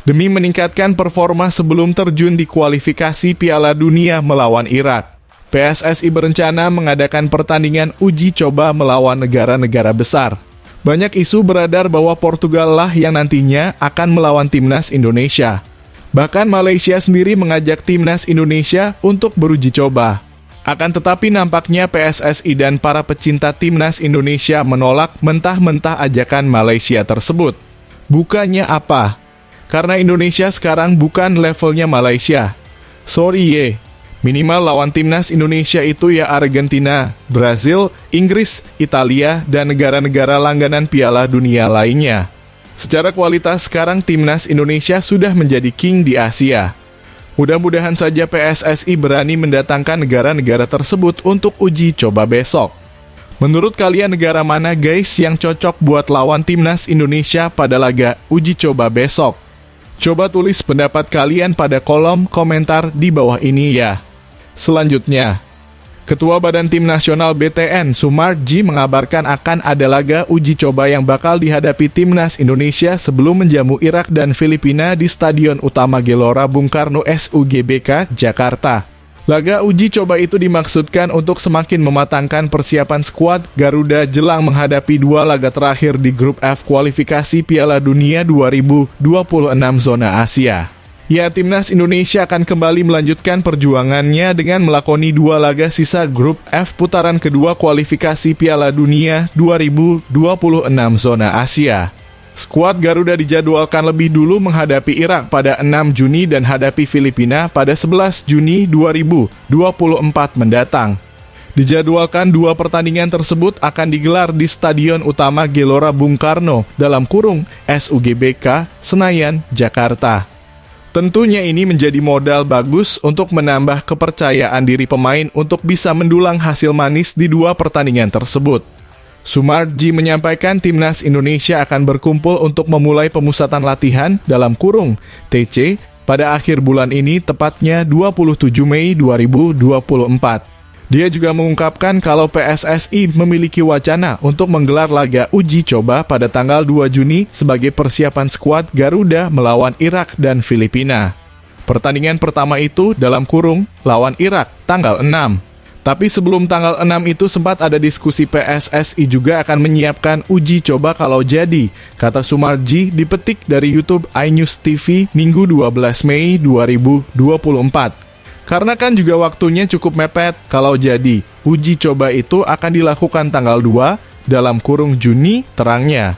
demi meningkatkan performa sebelum terjun di kualifikasi Piala Dunia melawan Irak. PSSI berencana mengadakan pertandingan uji coba melawan negara-negara besar. Banyak isu beredar bahwa Portugal lah yang nantinya akan melawan timnas Indonesia. Bahkan Malaysia sendiri mengajak timnas Indonesia untuk beruji coba. Akan tetapi nampaknya PSSI dan para pecinta timnas Indonesia menolak mentah-mentah ajakan Malaysia tersebut. Bukannya apa? Karena Indonesia sekarang bukan levelnya Malaysia. Sorry ye, minimal lawan timnas Indonesia itu ya Argentina, Brazil, Inggris, Italia, dan negara-negara langganan Piala Dunia lainnya. Secara kualitas sekarang timnas Indonesia sudah menjadi king di Asia. Mudah-mudahan saja PSSI berani mendatangkan negara-negara tersebut untuk uji coba besok. Menurut kalian negara mana guys yang cocok buat lawan timnas Indonesia pada laga uji coba besok? Coba tulis pendapat kalian pada kolom komentar di bawah ini ya. Selanjutnya, Ketua Badan Tim Nasional BTN Sumarji mengabarkan akan ada laga uji coba yang bakal dihadapi timnas Indonesia sebelum menjamu Irak dan Filipina di Stadion Utama Gelora Bung Karno SUGBK, Jakarta. Laga uji coba itu dimaksudkan untuk semakin mematangkan persiapan skuad Garuda jelang menghadapi dua laga terakhir di grup F kualifikasi Piala Dunia 2026 zona Asia. Ya, timnas Indonesia akan kembali melanjutkan perjuangannya dengan melakoni dua laga sisa grup F putaran kedua kualifikasi Piala Dunia 2026 zona Asia. Skuad Garuda dijadwalkan lebih dulu menghadapi Irak pada 6 Juni dan hadapi Filipina pada 11 Juni 2024 mendatang. Dijadwalkan dua pertandingan tersebut akan digelar di Stadion Utama Gelora Bung Karno (SUGBK) Senayan, Jakarta. Tentunya ini menjadi modal bagus untuk menambah kepercayaan diri pemain untuk bisa mendulang hasil manis di dua pertandingan tersebut. Sumarji menyampaikan timnas Indonesia akan berkumpul untuk memulai pemusatan latihan (TC) pada akhir bulan ini, tepatnya 27 Mei 2024. Dia juga mengungkapkan kalau PSSI memiliki wacana untuk menggelar laga uji coba pada tanggal 2 Juni sebagai persiapan skuad Garuda melawan Irak dan Filipina. Pertandingan pertama itu lawan Irak tanggal 6. Tapi sebelum tanggal 6 itu sempat ada diskusi PSSI juga akan menyiapkan uji coba kalau jadi, kata Sumarji dipetik dari YouTube iNews TV Minggu 12 Mei 2024. Karena kan juga waktunya cukup mepet, kalau jadi, uji coba itu akan dilakukan tanggal 2 Juni terangnya.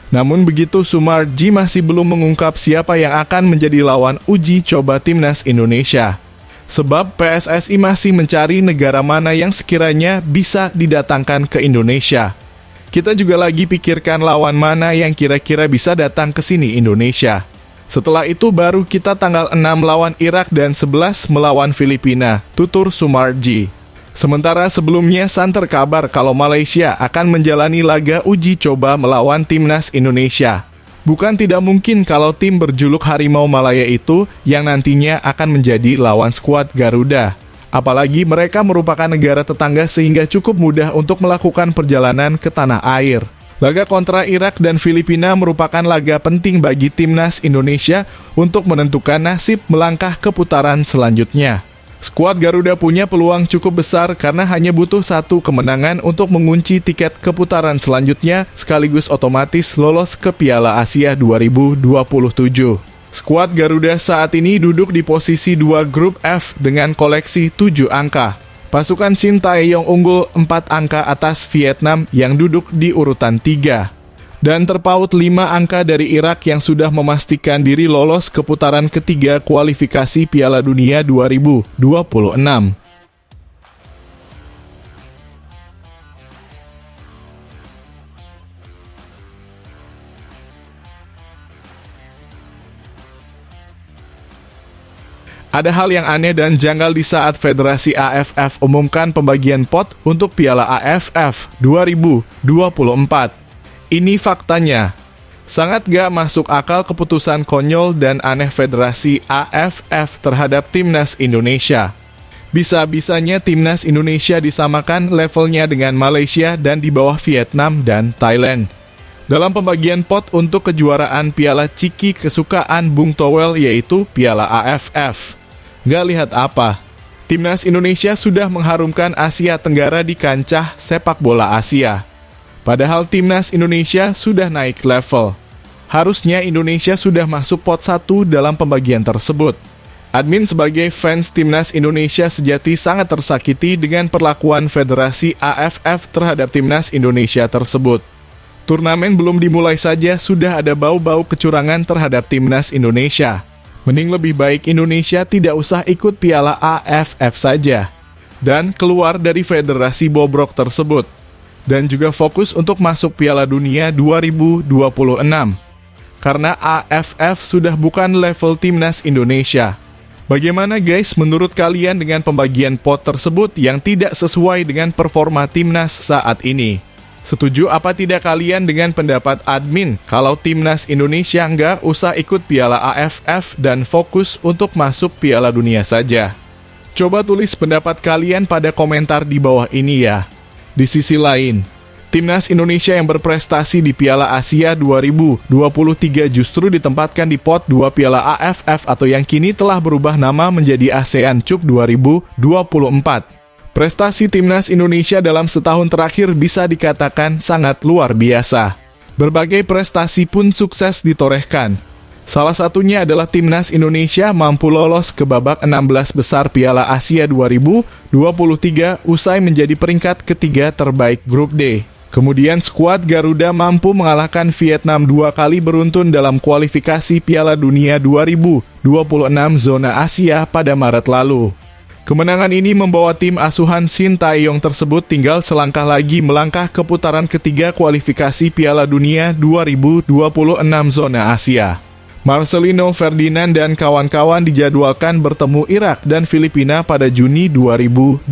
Namun begitu Sumarji masih belum mengungkap siapa yang akan menjadi lawan uji coba timnas Indonesia. Sebab PSSI masih mencari negara mana yang sekiranya bisa didatangkan ke Indonesia. Kita juga lagi pikirkan lawan mana yang kira-kira bisa datang ke sini Indonesia. Setelah itu baru kita tanggal 6 lawan Irak dan 11 melawan Filipina, tutur Sumarji. Sementara sebelumnya santer kabar kalau Malaysia akan menjalani laga uji coba melawan timnas Indonesia. Bukan tidak mungkin kalau tim berjuluk Harimau Malaya itu yang nantinya akan menjadi lawan skuad Garuda. Apalagi mereka merupakan negara tetangga sehingga cukup mudah untuk melakukan perjalanan ke tanah air. Laga kontra Irak dan Filipina merupakan laga penting bagi timnas Indonesia untuk menentukan nasib melangkah ke putaran selanjutnya. Skuad Garuda punya peluang cukup besar karena hanya butuh satu kemenangan untuk mengunci tiket ke putaran selanjutnya sekaligus otomatis lolos ke Piala Asia 2027. Skuad Garuda saat ini duduk di posisi 2 grup F dengan koleksi 7 angka. Pasukan Shin Tae-yong unggul 4 angka atas Vietnam yang duduk di urutan 3. Dan terpaut 5 angka dari Irak yang sudah memastikan diri lolos ke putaran ketiga kualifikasi Piala Dunia 2026. Ada hal yang aneh dan janggal di saat Federasi AFF umumkan pembagian pot untuk Piala AFF 2024. Ini faktanya. Sangat gak masuk akal keputusan konyol dan aneh Federasi AFF terhadap timnas Indonesia. Bisa-bisanya timnas Indonesia disamakan levelnya dengan Malaysia dan di bawah Vietnam dan Thailand. dalam pembagian pot untuk kejuaraan Piala Ciki kesukaan Bung Towel yaitu Piala AFF. Nggak lihat apa, Timnas Indonesia sudah mengharumkan Asia Tenggara di kancah sepak bola Asia. Padahal Timnas Indonesia sudah naik level. Harusnya Indonesia sudah masuk pot 1 dalam pembagian tersebut. Admin sebagai fans Timnas Indonesia sejati sangat tersakiti dengan perlakuan Federasi AFF terhadap Timnas Indonesia tersebut. Turnamen belum dimulai saja sudah ada bau-bau kecurangan terhadap Timnas Indonesia. Mending lebih baik Indonesia tidak usah ikut Piala AFF saja dan keluar dari federasi bobrok tersebut. Dan juga fokus untuk masuk Piala Dunia 2026. Karena AFF sudah bukan level Timnas Indonesia. Bagaimana guys menurut kalian dengan pembagian pot tersebut yang tidak sesuai dengan performa Timnas saat ini? Setuju apa tidak kalian dengan pendapat admin kalau Timnas Indonesia nggak usah ikut Piala AFF dan fokus untuk masuk Piala Dunia saja? Coba tulis pendapat kalian pada komentar di bawah ini ya. Di sisi lain, Timnas Indonesia yang berprestasi di Piala Asia 2023 justru ditempatkan di pot 2 Piala AFF atau yang kini telah berubah nama menjadi ASEAN Cup 2024. Prestasi Timnas Indonesia dalam setahun terakhir bisa dikatakan sangat luar biasa. Berbagai prestasi pun sukses ditorehkan. Salah satunya adalah Timnas Indonesia mampu lolos ke babak 16 besar Piala Asia 2023 usai menjadi peringkat ketiga terbaik grup D. Kemudian skuad Garuda mampu mengalahkan Vietnam 2 kali beruntun dalam kualifikasi Piala Dunia 2026 zona Asia pada Maret lalu. Kemenangan ini membawa tim asuhan Shin Tae-yong tersebut tinggal selangkah lagi melangkah ke putaran ketiga kualifikasi Piala Dunia 2026 zona Asia. Marcelino Ferdinand dan kawan-kawan dijadwalkan bertemu Irak dan Filipina pada Juni 2024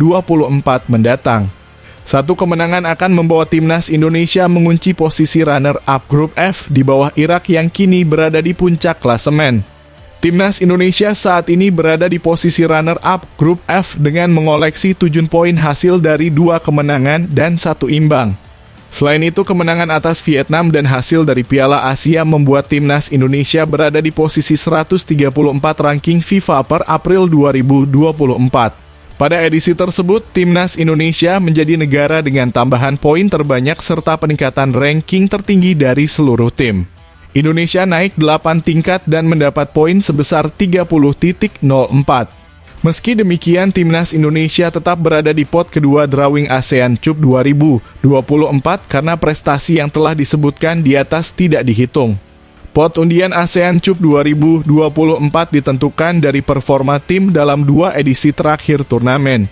mendatang. Satu kemenangan akan membawa Timnas Indonesia mengunci posisi runner-up grup F di bawah Irak yang kini berada di puncak klasemen. Timnas Indonesia saat ini berada di posisi runner-up grup F dengan mengoleksi 7 poin hasil dari 2 kemenangan dan 1 imbang. Selain itu, kemenangan atas Vietnam dan hasil dari Piala Asia membuat Timnas Indonesia berada di posisi 134 ranking FIFA per April 2024. Pada edisi tersebut, Timnas Indonesia menjadi negara dengan tambahan poin terbanyak serta peningkatan ranking tertinggi dari seluruh tim. Indonesia naik 8 tingkat dan mendapat poin sebesar 30.04. Meski demikian, Timnas Indonesia tetap berada di pot kedua drawing ASEAN Cup 2024 karena prestasi yang telah disebutkan di atas tidak dihitung. Pot undian ASEAN Cup 2024 ditentukan dari performa tim dalam 2 edisi terakhir turnamen.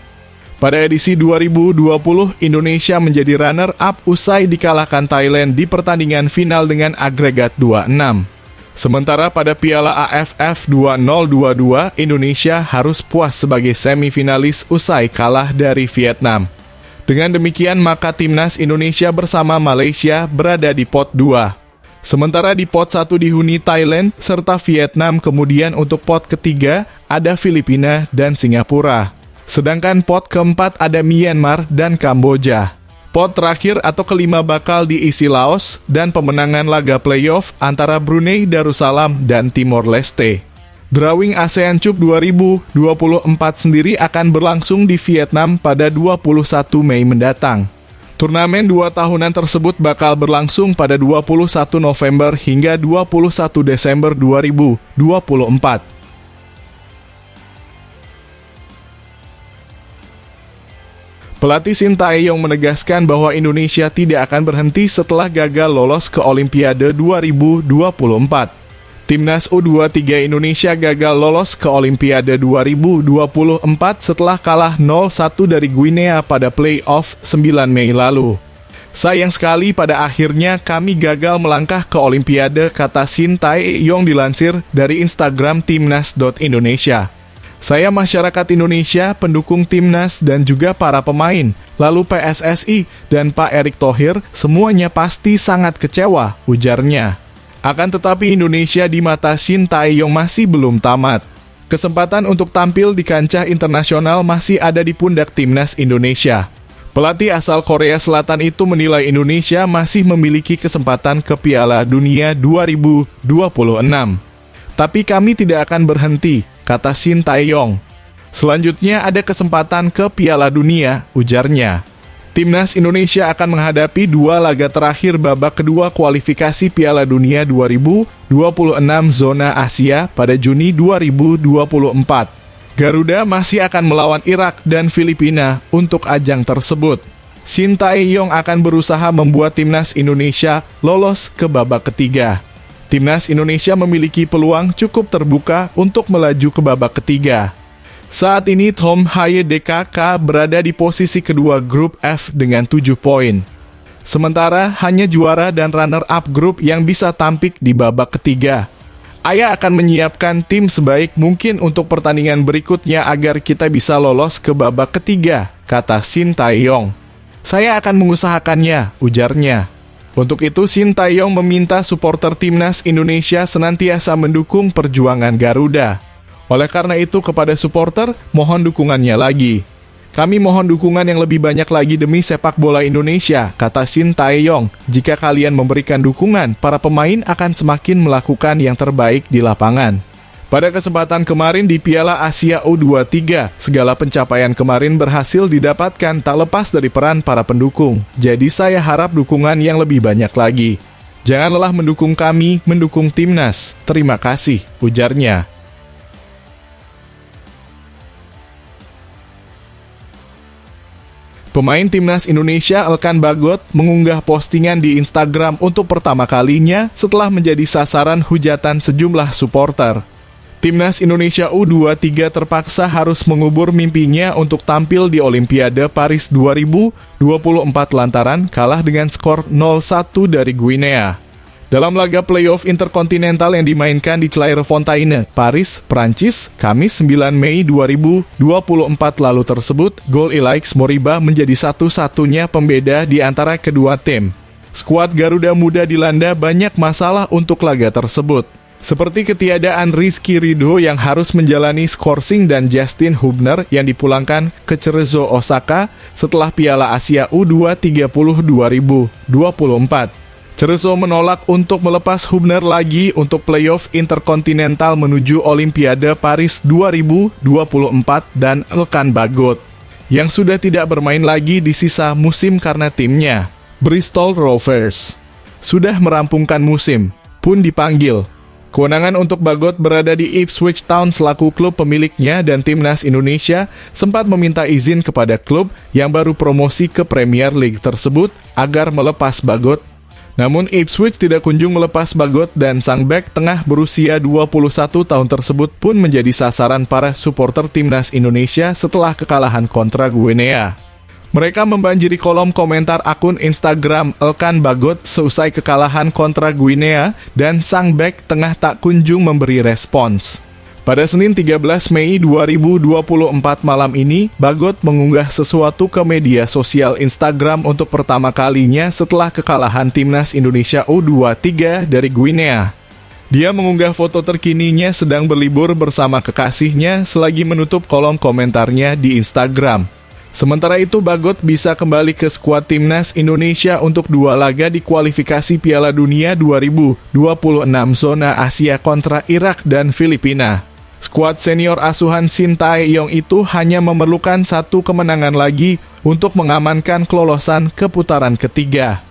Pada edisi 2020, Indonesia menjadi runner-up usai dikalahkan Thailand di pertandingan final dengan agregat 2-6. Sementara pada Piala AFF 2022, Indonesia harus puas sebagai semifinalis usai kalah dari Vietnam. Dengan demikian, maka Timnas Indonesia bersama Malaysia berada di pot 2. Sementara di pot 1 dihuni Thailand serta Vietnam, kemudian untuk pot ketiga ada Filipina dan Singapura. Sedangkan pot keempat ada Myanmar dan Kamboja. Pot terakhir atau kelima bakal diisi Laos dan pemenangan laga playoff antara Brunei Darussalam dan Timor Leste. Drawing ASEAN Cup 2024 sendiri akan berlangsung di Vietnam pada 21 Mei mendatang. Turnamen 2 tahunan tersebut bakal berlangsung pada 21 November hingga 21 Desember 2024. Pelatih Shin Tae-yong menegaskan bahwa Indonesia tidak akan berhenti setelah gagal lolos ke Olimpiade 2024. Timnas U23 Indonesia gagal lolos ke Olimpiade 2024 setelah kalah 0-1 dari Guinea pada play-off 9 Mei lalu. Sayang sekali pada akhirnya kami gagal melangkah ke Olimpiade, kata Shin Tae-yong dilansir dari Instagram timnas.indonesia. Saya masyarakat Indonesia, pendukung Timnas dan juga para pemain, lalu PSSI dan Pak Erick Thohir, semuanya pasti sangat kecewa, ujarnya. Akan tetapi Indonesia di mata Shin Tae-yong masih belum tamat. Kesempatan untuk tampil di kancah internasional masih ada di pundak Timnas Indonesia. Pelatih asal Korea Selatan itu menilai Indonesia masih memiliki kesempatan ke Piala Dunia 2026. Tapi kami tidak akan berhenti, kata Shin Tae-yong. Selanjutnya ada kesempatan ke Piala Dunia, ujarnya. Timnas Indonesia akan menghadapi 2 laga terakhir babak kedua kualifikasi Piala Dunia 2026 zona Asia pada Juni 2024. Garuda masih akan melawan Irak dan Filipina untuk ajang tersebut. Shin Tae-yong akan berusaha membuat timnas Indonesia lolos ke babak ketiga. Timnas Indonesia memiliki peluang cukup terbuka untuk melaju ke babak ketiga. Saat ini Tom Haye DKK berada di posisi kedua grup F dengan 7 poin. Sementara hanya juara dan runner-up grup yang bisa tampik di babak ketiga. Ayah akan menyiapkan tim sebaik mungkin untuk pertandingan berikutnya agar kita bisa lolos ke babak ketiga, kata Shin Tae-yong. Saya akan mengusahakannya, ujarnya. Untuk itu Shin Tae-yong meminta supporter timnas Indonesia senantiasa mendukung perjuangan Garuda. Oleh karena itu kepada supporter, mohon dukungannya lagi. Kami mohon dukungan yang lebih banyak lagi demi sepak bola Indonesia, kata Shin Tae-yong. Jika kalian memberikan dukungan, para pemain akan semakin melakukan yang terbaik di lapangan. Pada kesempatan kemarin di Piala Asia U23, segala pencapaian kemarin berhasil didapatkan tak lepas dari peran para pendukung. Jadi saya harap dukungan yang lebih banyak lagi. Jangan lelah mendukung kami, mendukung timnas. Terima kasih, ujarnya. Pemain timnas Indonesia Elkan Bagot mengunggah postingan di Instagram untuk pertama kalinya setelah menjadi sasaran hujatan sejumlah supporter. Timnas Indonesia U23 terpaksa harus mengubur mimpinya untuk tampil di Olimpiade Paris 2024 lantaran kalah dengan skor 0-1 dari Guinea. Dalam laga playoff interkontinental yang dimainkan di Clairefontaine, Paris, Prancis, Kamis 9 Mei 2024 lalu tersebut, gol Ilaix Moriba menjadi satu-satunya pembeda di antara kedua tim. Skuad Garuda Muda dilanda banyak masalah untuk laga tersebut, seperti ketiadaan Rizky Ridho yang harus menjalani skorsing dan Justin Hubner yang dipulangkan ke Cerezo Osaka setelah Piala Asia U23 2024. Cerezo menolak untuk melepas Hubner lagi untuk playoff interkontinental menuju Olimpiade Paris 2024 dan Elkan Bagot, yang sudah tidak bermain lagi di sisa musim karena timnya, Bristol Rovers, sudah merampungkan musim, pun dipanggil. Kewenangan untuk Bagot berada di Ipswich Town selaku klub pemiliknya dan timnas Indonesia sempat meminta izin kepada klub yang baru promosi ke Premier League tersebut agar melepas Bagot. Namun Ipswich tidak kunjung melepas Bagot dan sang bek tengah berusia 21 tahun tersebut pun menjadi sasaran para supporter timnas Indonesia setelah kekalahan kontra Guinea. Mereka membanjiri kolom komentar akun Instagram Elkan Bagot seusai kekalahan kontra Guinea dan sang bek tengah tak kunjung memberi respons. Pada Senin 13 Mei 2024 malam ini, Bagot mengunggah sesuatu ke media sosial Instagram untuk pertama kalinya setelah kekalahan timnas Indonesia U23 dari Guinea. Dia mengunggah foto terkininya sedang berlibur bersama kekasihnya selagi menutup kolom komentarnya di Instagram. Sementara itu, Bagot bisa kembali ke skuad timnas Indonesia untuk 2 laga di kualifikasi Piala Dunia 2026 zona Asia kontra Irak dan Filipina. Skuad senior asuhan Shin Tae-yong itu hanya memerlukan 1 kemenangan lagi untuk mengamankan kelolosan ke putaran ketiga.